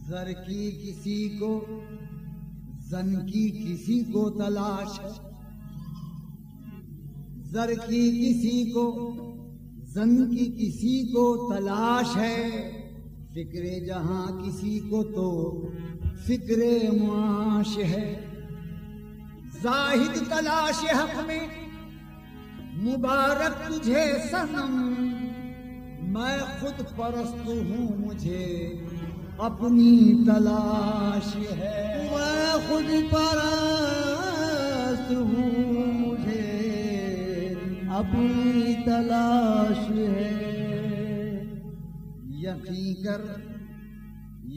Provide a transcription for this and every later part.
जर की किसी को जन की किसी को तलाश है, जर की किसी को जन की किसी को तलाश है, फिक्रे जहां किसी को तो फिक्रे मुआश है। जाहिद तलाश हक में मुबारक तुझे सनम, मैं खुद परस्त हूँ मुझे अपनी तलाश है। मैं खुद परस्त हूँ मुझे अपनी तलाश है।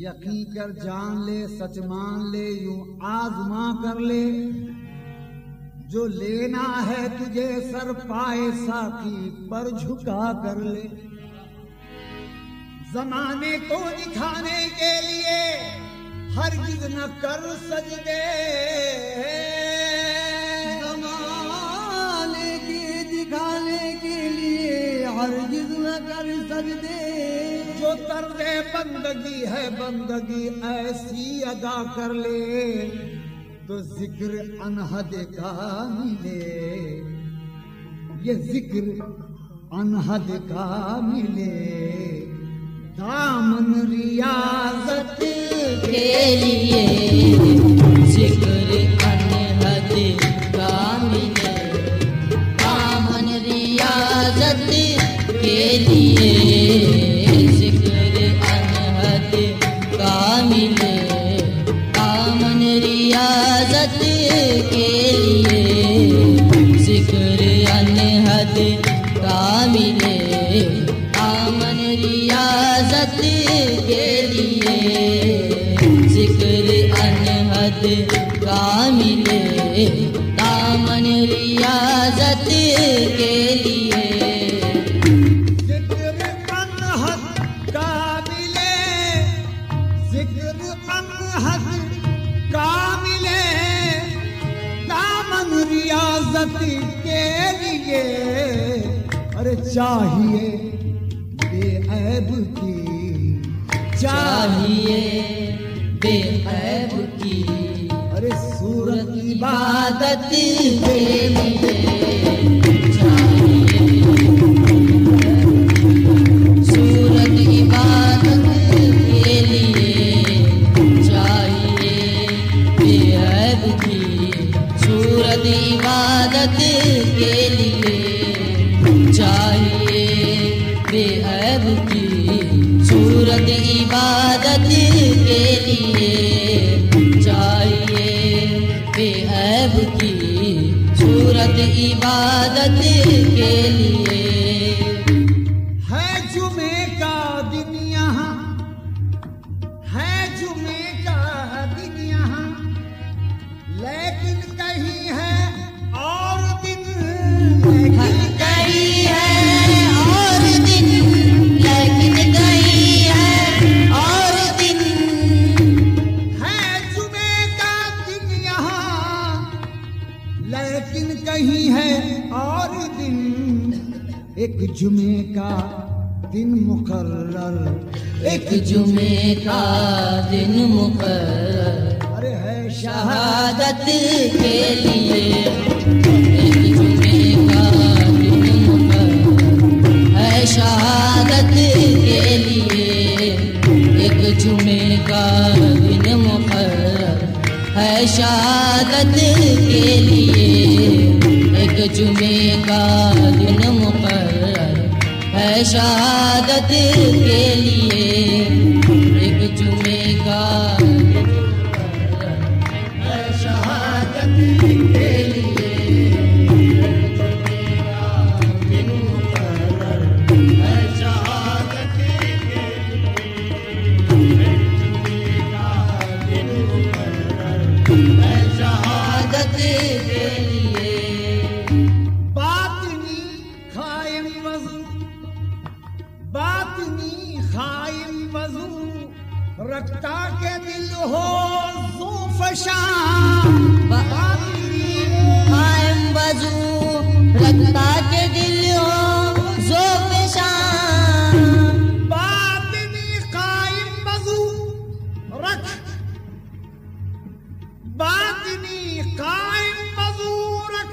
यकीन कर जान ले, सच मान ले, यूं आजमा कर ले, जो लेना है तुझे सर पाए साकी पर झुका कर ले। जमाने को दिखाने के लिए हरगिज न कर सजदे, जमाने के दिखाने के लिए हरगिज न कर सजदे। जो तर्ज़े बंदगी है बंदगी ऐसी अदा कर ले, तो जिक्र अनहद का मिले, ये जिक्र अनहद का मिले। दामन रियाजत के लिए जिक्र अनहद का मिले, दामन रियाजत के लिए जिक्र अनहद का मिले, दामन रियाजत के लिए जिक्र अनहद का मिले, दामन रियाजत के लिए जिक्र अनहद का मिले, दामन रियाजत के लिए जिक्र अनहद का मिले, जिक्र अनहद का मिले, दामन रियाजत के लिए। अरे चाहिए बेऐब की, चाहिए बेऐब की, अरे सूरत इबादत के लिए सूरत इबादत के लिए चाहिए बेऐब की, सूरत इबादत के लिए चाहिए बेऐब की, सूरत इबादत के लिए चाहिए बेऐब की, सूरत इबादत के लिए। है जुमे का दिन यहाँ, है जुमे का दिन यहाँ, लेकिन कहीं है और दिन, लेकिन कहीं है और दिन, लेकिन कहीं है और दिन। है जुमे का दिन यहाँ, लेकिन कहीं है और दिन। एक जुमे का दिन मुकर्रर, एक जुमे का दिन मुकर्रर, अरे है शहादत के लिए। एक जुमे का दिन मुकर्रर है शहादत के लिए, एक जुमे का दिन मुकर्रर है शहादत के लिए, एक जुमे का दिन मुकर्रर है शहादत के लिए, एक जुमे का दिन मुकर्रर है शहादत के लिए, एक जुमे का ताकि दिल हो ज़ौक़ शान। बातिनी कायम वज़ू रख, बातिनी कायम वज़ू रख,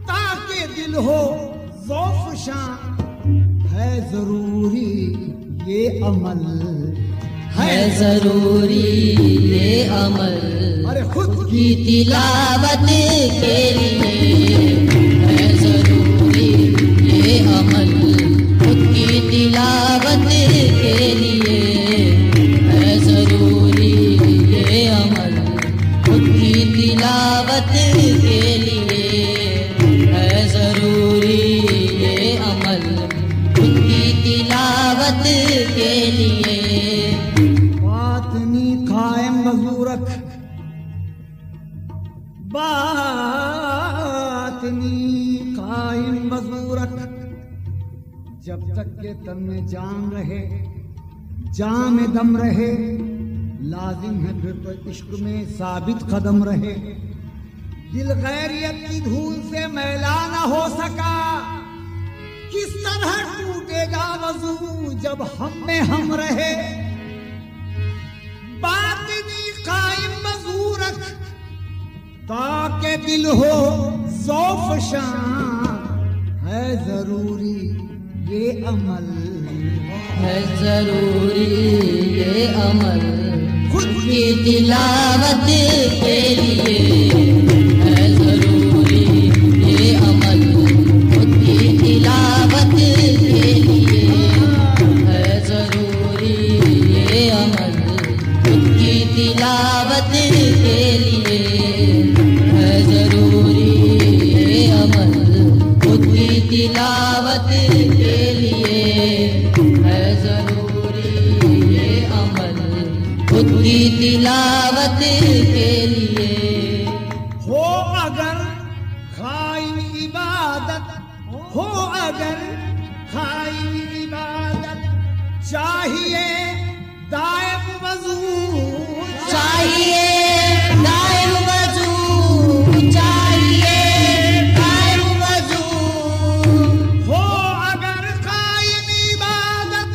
ताकि दिल हो ज़ौक़ शान। है जरूरी ये अमल, है ज़रूरी ये अमल अरे खुद की तिलावत के लिए। है ज़रूरी ये अमल खुद की तिलावत के लिए। है ज़रूरी ये अमल खुद की तिलावत के लिए। है ज़रूरी ये अमल खुद की तिलावत के लिए। बातिनी कायम वज़ू रख, बातिनी कायम वज़ू रख। जब तक के तन में जान रहे, जान में दम रहे, लाजिम है फिर तो इश्क में साबित कदम रहे। दिल गैरियत की धूल से मैला न हो सका, किस तरह टूटेगा वज़ू जब हम में हम रहे। बातिनी कायम वज़ू रख, ताकि दिल हो ज़ौक़ शान। है जरूरी ये अमल, है ज़रूरी ये अमल खुद की तिलावत के लिए। है ज़रूरी ये अमल खुद की तिलावत के लिए। है ज़रूरी ये अमल खुद की तिलावत के लिए। है ज़रूरी ये अमल खुद की तिलावत के लिए। है ज़रूरी ये अमल खुद की तिलावत के लिए। हो अगर खाइन इबादत, हो अगर खाइन इबादत, चाहिए दायम वज़ू, चाहिए दायम वज़ू, चाहिए दायम वज़ू। हो अगर खाइन इबादत,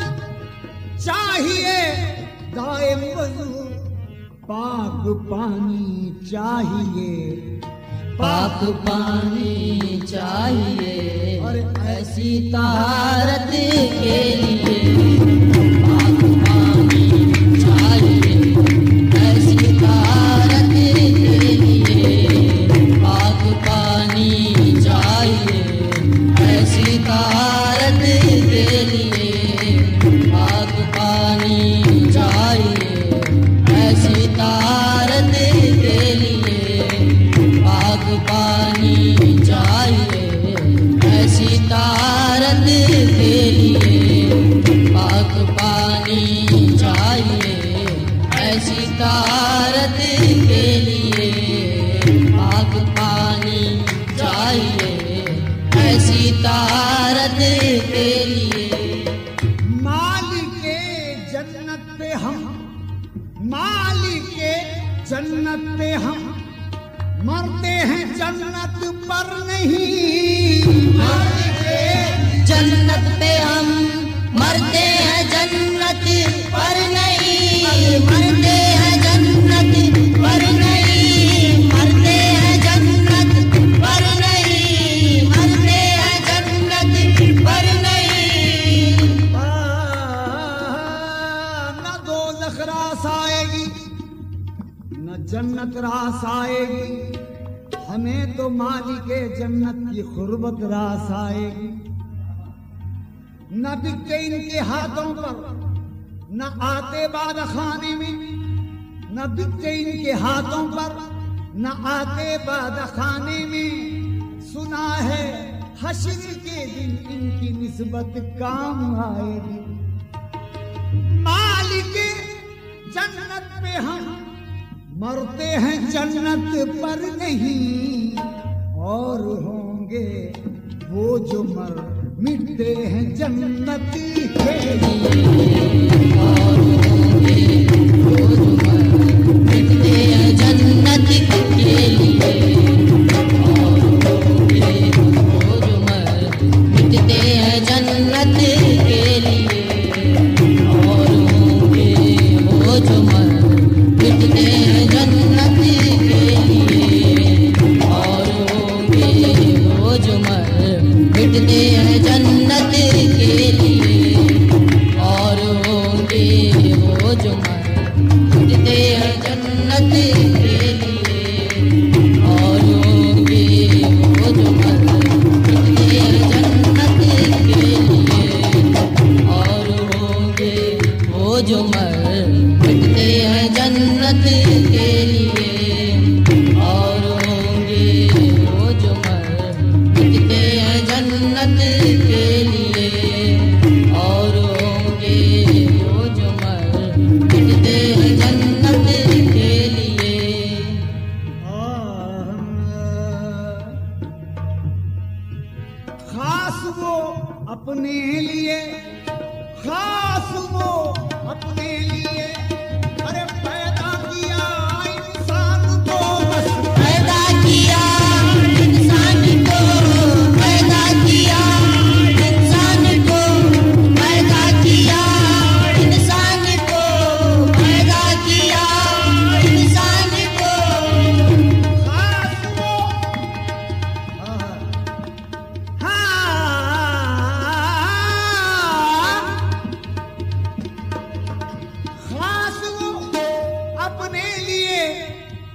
चाहिए दायम वज़ू। पाक पानी चाहिए, पाक पानी चाहिए अरे ऐसी तारत के लिए। पाक पानी चाहिए ऐसी तारत के लिए। पाक पानी चाहिए ऐसी तारत के लिए। पाक पानी चाहिए ऐसी तारत के लिए। पाक पानी चाहिए ऐसी तारत के लिए। पाक पानी चाहिए ऐसी तारत के लिए। पाक पानी चाहिए ऐसी तारत के लिए। मालिके जन्नत पे हम, मालिके जन्नत पे हम, मरते हैं जन्नत पर नहीं। मालिके जन्नत पे हम मरते हैं जन्नत पर नहीं। मरते हैं जन्नत पर नहीं। मरते हैं जन्नत पर नहीं। मरते हैं जन्नत पर नहीं। न दोज़ख रास आएगी, न जन्नत रास आएगी। हमें तो मालिके जन्नत की खुर्बत रास आएगी। न बिकते इनके हाथों पर, न आते बाद खाने में। न बिकते इनके हाथों पर, न आते बाद खाने में। सुना है हश्र के दिन इनकी निस्बत काम आएगी। मालिके जन्नत पे हम मरते हैं जन्नत पर नहीं। और होंगे वो जो मर मिटते हैं जन्नत के लिए। और होंगे वो जो मिटते हैं जन्नत के लिए। और होंगे वो जो मिटते हैं जन्नत के लिए और होंगे वो जो मर मिटते हैं जन्नत के लिए और होंगे वो जो मर मिटते हैं जन्नत के लिए और होंगे वो जो मर मिटते हैं जन्नत के लिए और होंगे वो जो मर मिटते हैं जन्नत के लिए और होंगे वो जो मर मिटते हैं जन्नत के लिए। खास वो अपने लिए, खास वो अपने लिए, अरे पैदा किया इंसान को बस पैदा किया इंसान को पैदा किया इंसान को पैदा किया इंसान को पैदा किया इंसान को खास वो खास वो अपने लिए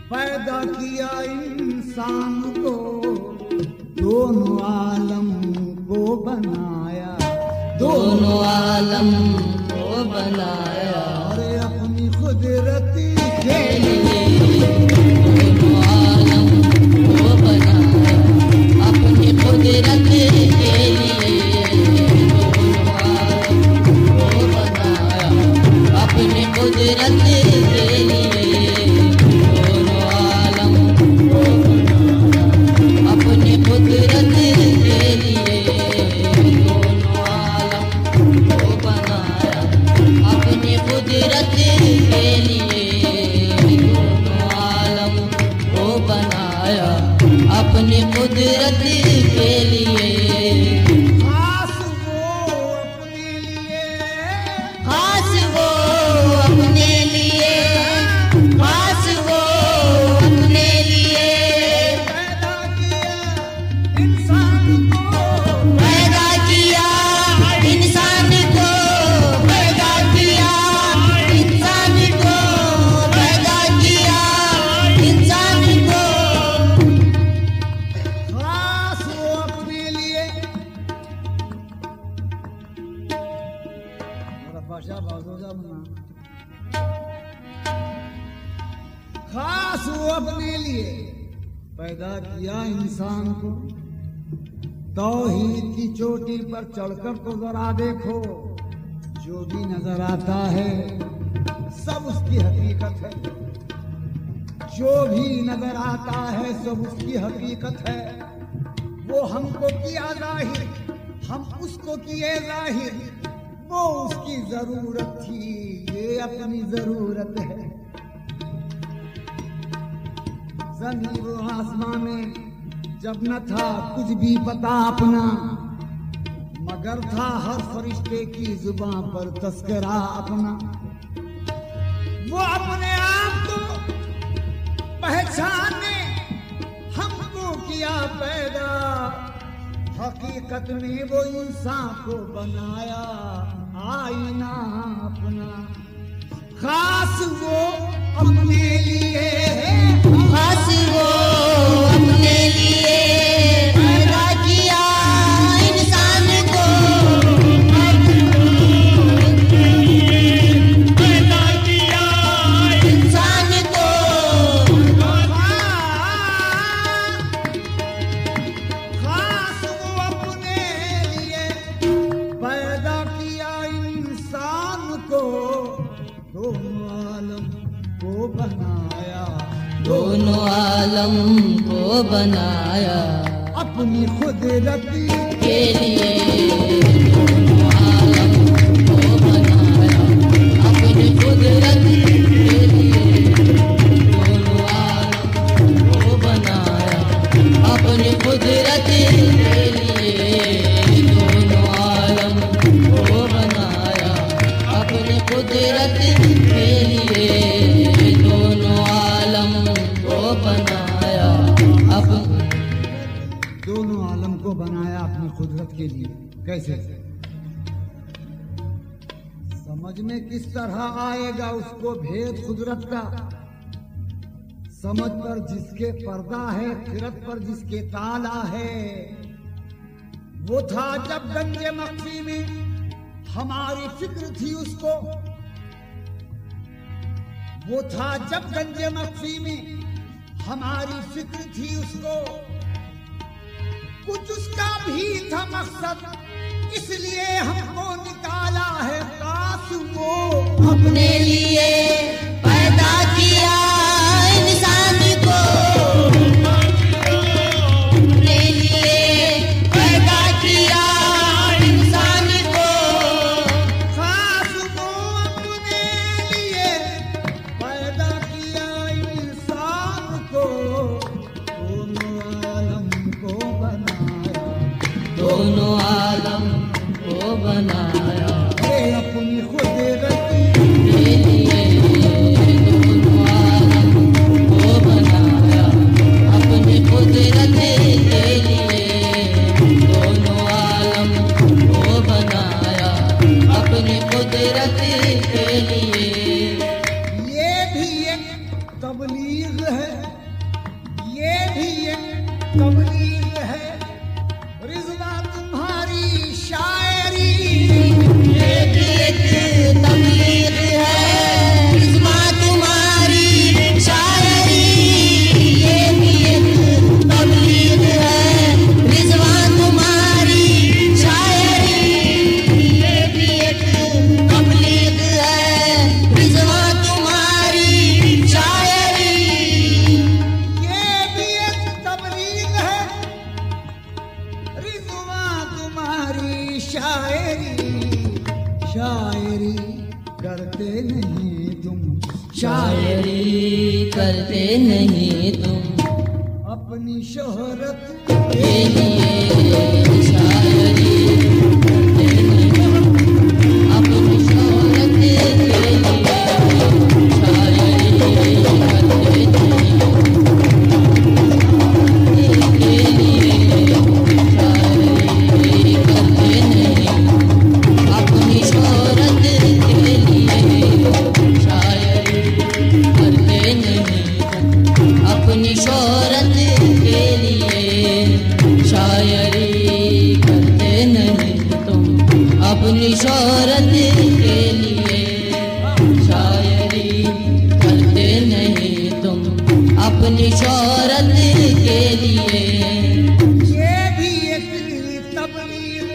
पैदा किया इंसान को, दोनों आलम को बनाया, दोनों आलम को बनाया अरे अपनी कुदरती के खेल लिए दोनों आलम को बनाया अपनी कुदरत के लिए दोनों आलम को बनाया अपनी कुदरत के लिए दोनों आलम को बनाया अपनी कुदरत के लिए दोनों आलम को बनाया अपनी कुदरत के लिए दोनों आलम को बनाया अपनी कुदरत के लिए। खास वो अपने लिए, खास वो अपने लिए खास वो अपने लिए पैदा किया इंसान को, पैदा किया इंसान को पैदा किया इंसान को पैदा किया इंसान को खास वो अपने लिए। मेरा भाषा बाजोजा बना। खास वो अपने लिए पैदा किया इंसान को, तौहीद की चोटी पर चढ़कर तो जरा देखो, जो भी नजर आता है सब उसकी हकीकत है, जो भी नजर आता है सब उसकी हकीकत है। वो हमको किया जाहिर, हम उसको किए जाहिर, वो उसकी जरूरत थी, ये अपनी जरूरत है। जमीन व आसमां में जब न था कुछ भी पता अपना, मगर था हर फरिश्ते की जुबां पर तस्करा अपना। वो अपने आप को पहचाने हमको किया पैदा, हकीकत में वो इंसान को बनाया आईना अपना। खास वो अपने लिए, खास वो अपने लिए पैदा किया इंसान को पैदा किया इंसान को खास वो अपने लिए पैदा किया इंसान को, दोनों आलम को बनाया, दोनों आलम को बनाया अपनी कुदरती के लिए दोनों आलम को बनाया अपनी कुदरत के लिए दोनों आलम को बनाया अपनी कुदरत के लिए दोनों आलम को बनाया अपनी कुदरत के लिए दोनों आलम को बनाया दोनों आलम को बनाया अपनी कुदरत के लिए। कैसे? समझ में किस तरह आएगा उसको भेद कुदरत का। समझ पर जिसके पर्दा है, फिरत पर जिसके ताला है। वो था जब गंजे मक्खी में हमारी फिक्र थी उसको। वो था जब गंजे मक्खी में हमारी फिक्र थी उसको। कुछ उसका भी था मकसद, इसलिए हमको निकाला है। काश वो अपने लिए पैदा किया इंसान को, अपने लिए पैदा किया इंसान को। खास वो अपने लिए पैदा किया इंसान को। दोनों आलम को बनाया, दोनों आलम को बनाया अपनी कुदरत के लिए। दोनों आलम को बनाया अपनी कुदरत के लिए। दोनों आलम को बनाया अपनी कुदरत के लिए। ये भी एक तबलीग है, ये भी एक तबलीग है। रिज़वा तुम्हारी शायरी, ये भी एक तबलीग है। रिज़वा तुम्हारी शायरी, ये भी एक तबलीग है। रिज़वा तुम्हारी शायरी, ये भी एक तबलीग है। रिज़वा तुम्हारी शायरी, ये भी एक तबलीग है। रिज़वा तुम्हारी शायरी, शायरी करते नहीं तुम, शायरी करते नहीं तुम अपनी शोहरत के लिए। शायरी करते नहीं अपनी शोहरत के लिए। शायरी करते नहीं के लिए। शायरी करते नहीं अपनी शोहरत के लिए। शायरी करते नहीं अपनी शोहरत के लिए। शायरी करते नहीं तुम अपनी शोहरत के लिए। शायरी करते नहीं तुम अपनी शोहरत के लिए। ये भी एक तबलीग